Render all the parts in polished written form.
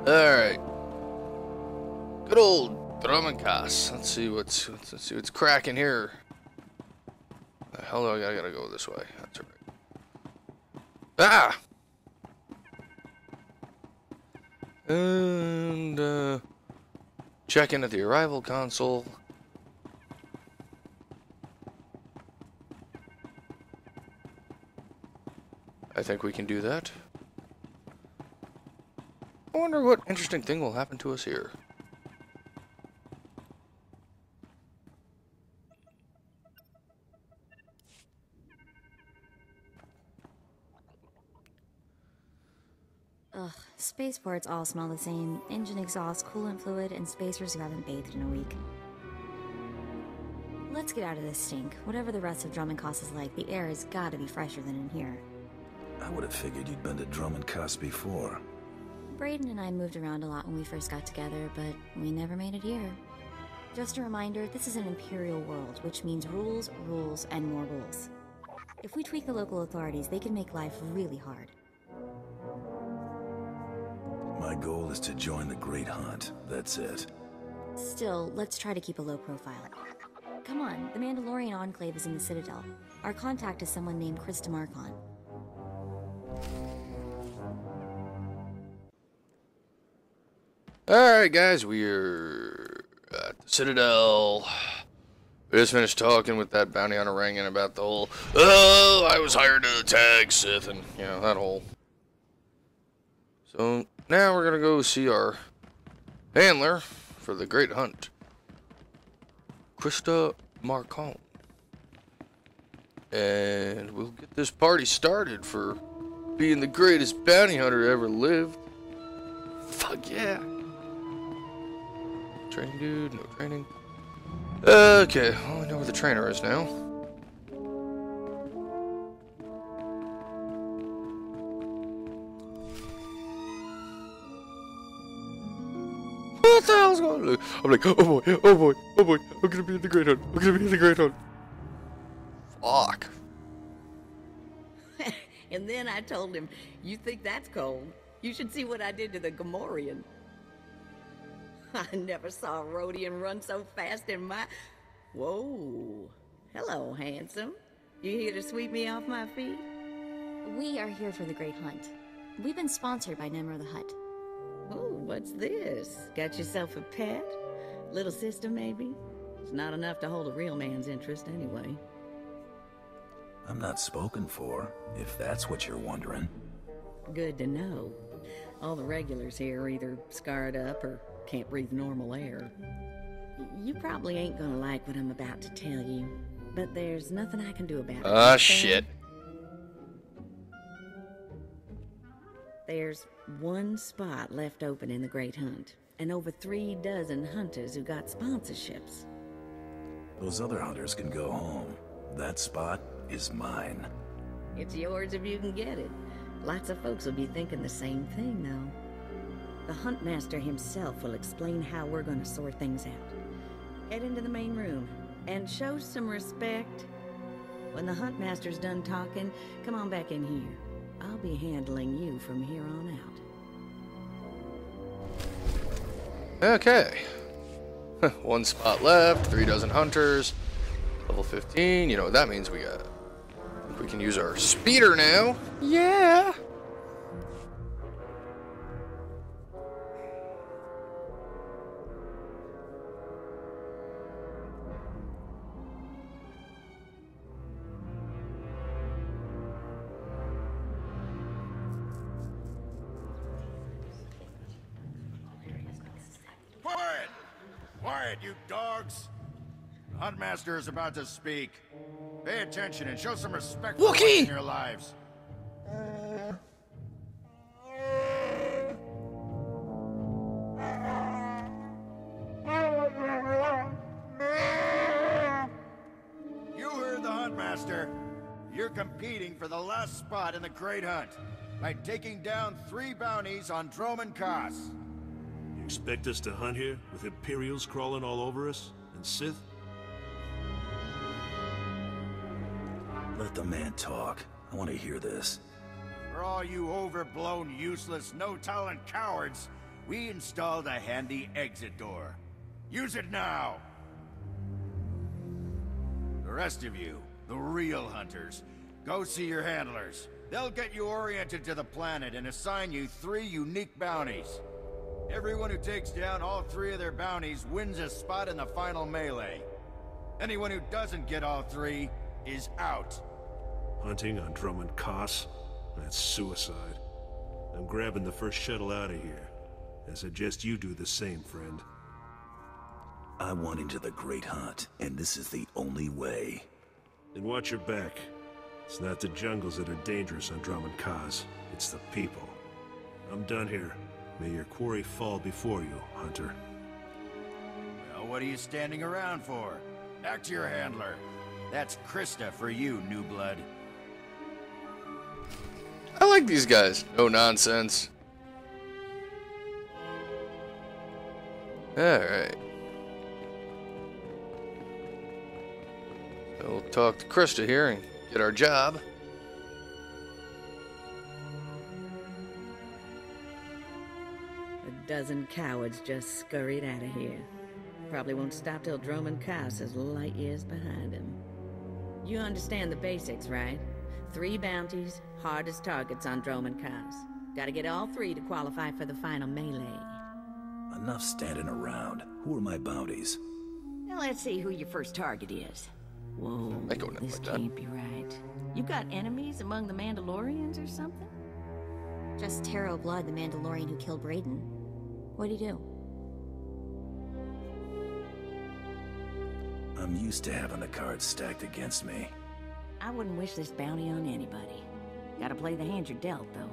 Alright. Good old Drummond Kaas. Let's see what's cracking here. The hell do I gotta go this way? That's alright. Ah! And check in at the arrival console. I think we can do that. I wonder what interesting thing will happen to us here. Ugh, spaceports all smell the same. Engine exhaust, coolant fluid, and spacers who haven't bathed in a week. Let's get out of this stink. Whatever the rest of Drummond Kaas is like, the air has got to be fresher than in here. I would have figured you'd been to Drummond Kaas before. Braden and I moved around a lot when we first got together, but we never made it here. Just a reminder, this is an imperial world, which means rules, rules, and more rules. If we tweak the local authorities, they can make life really hard. My goal is to join the Great Hunt. That's it. Still, let's try to keep a low profile. Come on, the Mandalorian Enclave is in the Citadel. Our contact is someone named Chris DeMarcon. Alright guys, we're at the Citadel. We just finished talking with that bounty hunter ringing about the whole, oh, I was hired to attack Sith, and, you know, that whole. So, now we're gonna go see our handler for the Great Hunt. Krista Marcon. And we'll get this party started for being the greatest bounty hunter ever lived. Fuck yeah. Training dude, no training. Okay, well, I know where the trainer is now. What the hell's going on? I'm like, oh boy, oh boy, oh boy, I'm gonna be in the Great Hunt. I'm gonna be in the Great Hunt. Fuck. And then I told him, you think that's cold? You should see what I did to the Gamorrean. I never saw a Rhodian run so fast in my... Whoa. Hello, handsome. You here to sweep me off my feet? We are here for the Great Hunt. We've been sponsored by Nemro the Hutt. Oh, what's this? Got yourself a pet? Little sister, maybe? It's not enough to hold a real man's interest, anyway. I'm not spoken for, if that's what you're wondering. Good to know. All the regulars here are either scarred up or can't breathe normal air. You probably ain't gonna like what I'm about to tell you, but there's nothing I can do about it. Ah, shit. There's one spot left open in the Great Hunt, and over 3 dozen hunters who got sponsorships. Those other hunters can go home. That spot is mine. It's yours if you can get it. Lots of folks will be thinking the same thing, though. The Huntmaster himself will explain how we're gonna sort things out. Head into the main room, and show some respect. When the Huntmaster's done talking, come on back in here. I'll be handling you from here on out. Okay. 1 spot left, 3 dozen hunters, level 15. You know what that means? We can use our speeder now. Yeah. Quiet! Quiet, you dogs! The Huntmaster is about to speak. Pay attention and show some respect for what's in your lives. You heard the Huntmaster. You're competing for the last spot in the Great Hunt by taking down 3 bounties on Drummond Kaas. You expect us to hunt here with Imperials crawling all over us and Sith? Let the man talk. I want to hear this. For all you overblown, useless, no-talent cowards, we installed a handy exit door. Use it now! The rest of you, the real hunters, go see your handlers. They'll get you oriented to the planet and assign you 3 unique bounties. Everyone who takes down all 3 of their bounties wins a spot in the final melee. Anyone who doesn't get all 3 is out. Hunting on Drummond Kaas? That's suicide. I'm grabbing the first shuttle out of here. I suggest you do the same, friend. I want into the Great Hunt, and this is the only way. Then watch your back. It's not the jungles that are dangerous on Drummond Kaas. It's the people. I'm done here. May your quarry fall before you, Hunter. Well, what are you standing around for? Back to your handler. That's Krista for you, new blood. I like these guys. No nonsense. Alright. So we'll talk to Krista here and get our job. A dozen cowards just scurried out of here. Probably won't stop till Drummond Kaas is light years behind him. You understand the basics, right? 3 bounties, hardest targets on Drummond Kaas. Gotta get all 3 to qualify for the final melee. Enough standing around. Who are my bounties? Now let's see who your first target is. Whoa, I go nothing this like that. can't be right. You got enemies among the Mandalorians or something? Just Taro Blood, the Mandalorian who killed Raiden. What'd he do? I'm used to having the cards stacked against me. I wouldn't wish this bounty on anybody. Gotta play the hand you're dealt, though.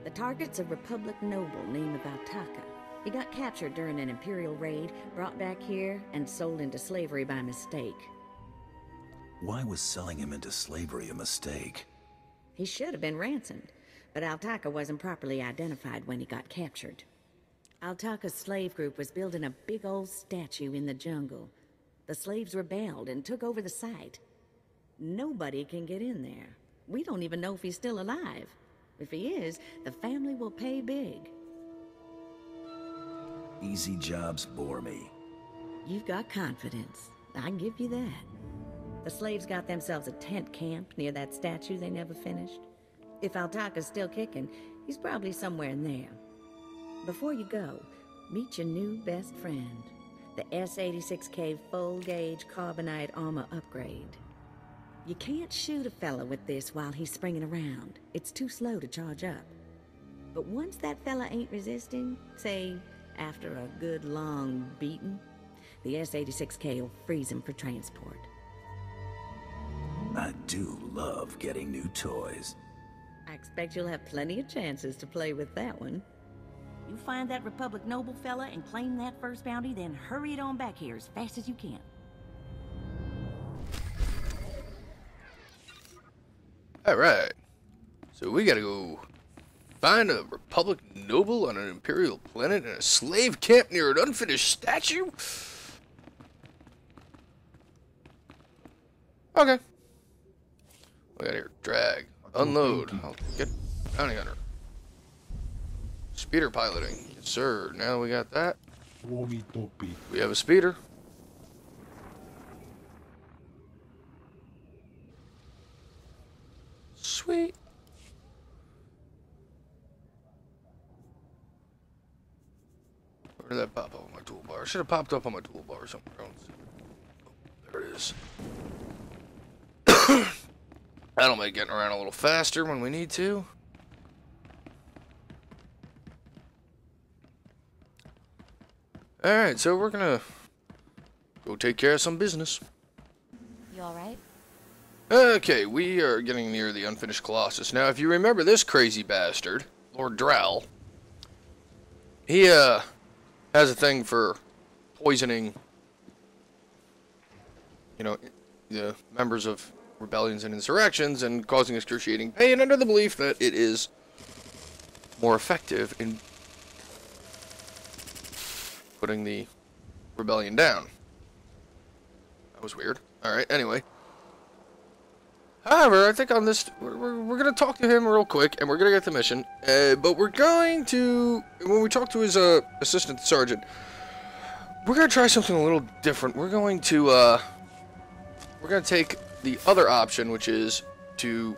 The target's a Republic noble named Altaka. He got captured during an Imperial raid, brought back here, and sold into slavery by mistake. Why was selling him into slavery a mistake? He should have been ransomed, but Altaka wasn't properly identified when he got captured. Altaka's slave group was building a big old statue in the jungle. The slaves rebelled and took over the site. Nobody can get in there. We don't even know if he's still alive. If he is, the family will pay big. Easy jobs bore me. You've got confidence. I give you that. The slaves got themselves a tent camp near that statue they never finished. If Altaka's still kicking, he's probably somewhere in there. Before you go, meet your new best friend, the S-86K full-gauge carbonite armor upgrade. You can't shoot a fella with this while he's springing around. It's too slow to charge up. But once that fella ain't resisting, say, after a good long beating, the S-86K will freeze him for transport. I do love getting new toys. I expect you'll have plenty of chances to play with that one. You find that Republic noble fella and claim that first bounty, then hurry it on back here as fast as you can. Alright. So we gotta go find a Republic noble on an Imperial planet in a slave camp near an unfinished statue? Okay. We got here. Drag. Unload. I'll get bounty hunter. Speeder piloting. Yes, sir. Now we got that. We have a speeder. Sweet. Where did that pop up on my toolbar? Should have popped up on my toolbar somewhere else. Oh, there it is. That'll make getting around a little faster when we need to. Alright, so we're gonna go take care of some business. You alright? Okay, we are getting near the unfinished Colossus. Now, if you remember this crazy bastard, Lord Drow, he, has a thing for poisoning, you know, the members of rebellions and insurrections and causing excruciating pain under the belief that it is more effective in putting the rebellion down. That was weird. Alright, anyway. However, I think on this, we're going to talk to him real quick, and we're going to get the mission. But we're going to, when we talk to his assistant sergeant, we're going to try something a little different. We're going to take the other option, which is to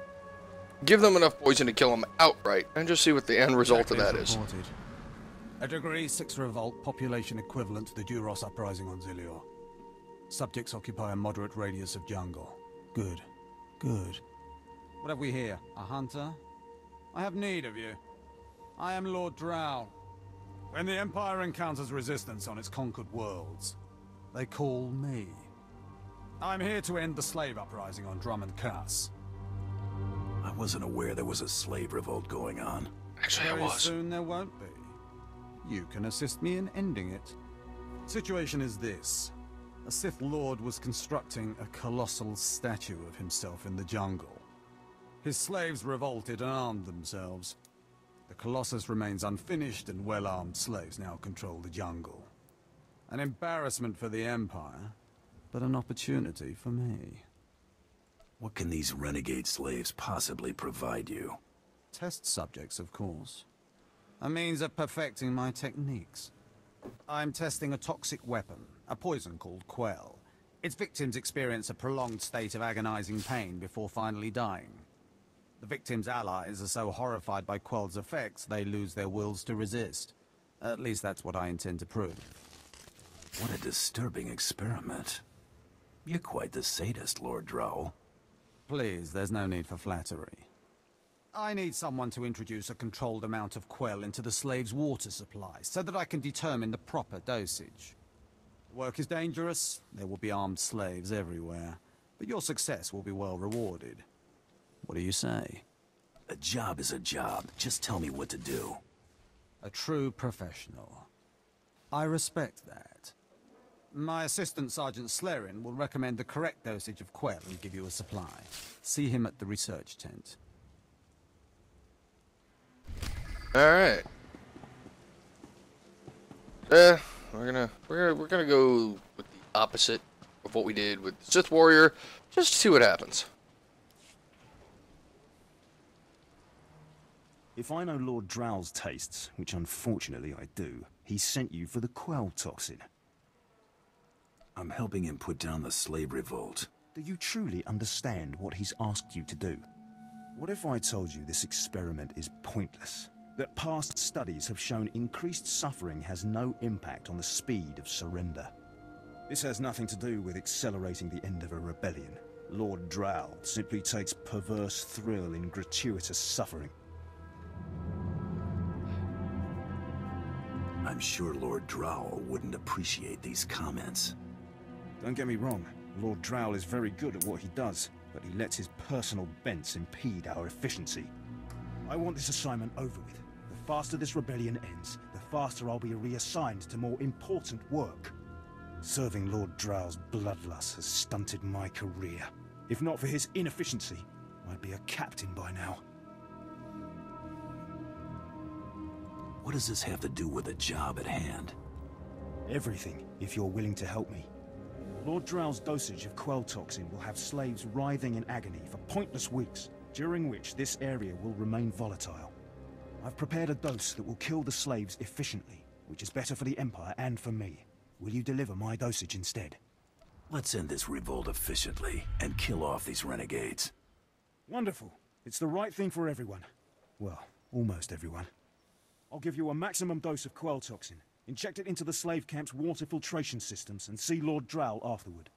give them enough poison to kill them outright, and just see what the end result of that is. A Degree 6 revolt, population equivalent to the Duros uprising on Zilior. Subjects occupy a moderate radius of jungle. Good. Good. What have we here? A hunter? I have need of you. I am Lord Drow. When the Empire encounters resistance on its conquered worlds, they call me. I'm here to end the slave uprising on Drummond Kaas. I wasn't aware there was a slave revolt going on. Actually, I Very was. soon there won't be. You can assist me in ending it. Situation is this. A Sith Lord was constructing a colossal statue of himself in the jungle. His slaves revolted and armed themselves. The Colossus remains unfinished, and well-armed slaves now control the jungle. An embarrassment for the Empire, but an opportunity for me. What can these renegade slaves possibly provide you? Test subjects, of course. A means of perfecting my techniques. I'm testing a toxic weapon, a poison called Quell. Its victims experience a prolonged state of agonizing pain before finally dying. The victims' allies are so horrified by Quell's effects, they lose their wills to resist. At least that's what I intend to prove. What a disturbing experiment. You're quite the sadist, Lord Drow. Please, there's no need for flattery. I need someone to introduce a controlled amount of Quell into the slaves' water supply, so that I can determine the proper dosage. The work is dangerous, there will be armed slaves everywhere, but your success will be well rewarded. What do you say? A job is a job. Just tell me what to do. A true professional. I respect that. My assistant, Sergeant Slerin, will recommend the correct dosage of Quell and give you a supply. See him at the research tent. Alright. We're gonna go with the opposite of what we did with Sith Warrior, just to see what happens. If I know Lord Drow's tastes, which unfortunately I do, he sent you for the Quell toxin. I'm helping him put down the slave revolt. Do you truly understand what he's asked you to do? What if I told you this experiment is pointless? That past studies have shown increased suffering has no impact on the speed of surrender? This has nothing to do with accelerating the end of a rebellion. Lord Drow simply takes perverse thrill in gratuitous suffering. I'm sure Lord Drow wouldn't appreciate these comments. Don't get me wrong, Lord Drow is very good at what he does, but he lets his personal bents impede our efficiency. I want this assignment over with. The faster this rebellion ends, the faster I'll be reassigned to more important work. Serving Lord Drow's bloodlust has stunted my career. If not for his inefficiency, I'd be a captain by now. What does this have to do with the job at hand? Everything, if you're willing to help me. Lord Drow's dosage of Quell toxin will have slaves writhing in agony for pointless weeks, during which this area will remain volatile. I've prepared a dose that will kill the slaves efficiently, which is better for the Empire and for me. Will you deliver my dosage instead? Let's end this revolt efficiently and kill off these renegades. Wonderful. It's the right thing for everyone. Well, almost everyone. I'll give you a maximum dose of Quell toxin. Inject it into the slave camp's water filtration systems and see Lord Drow afterward.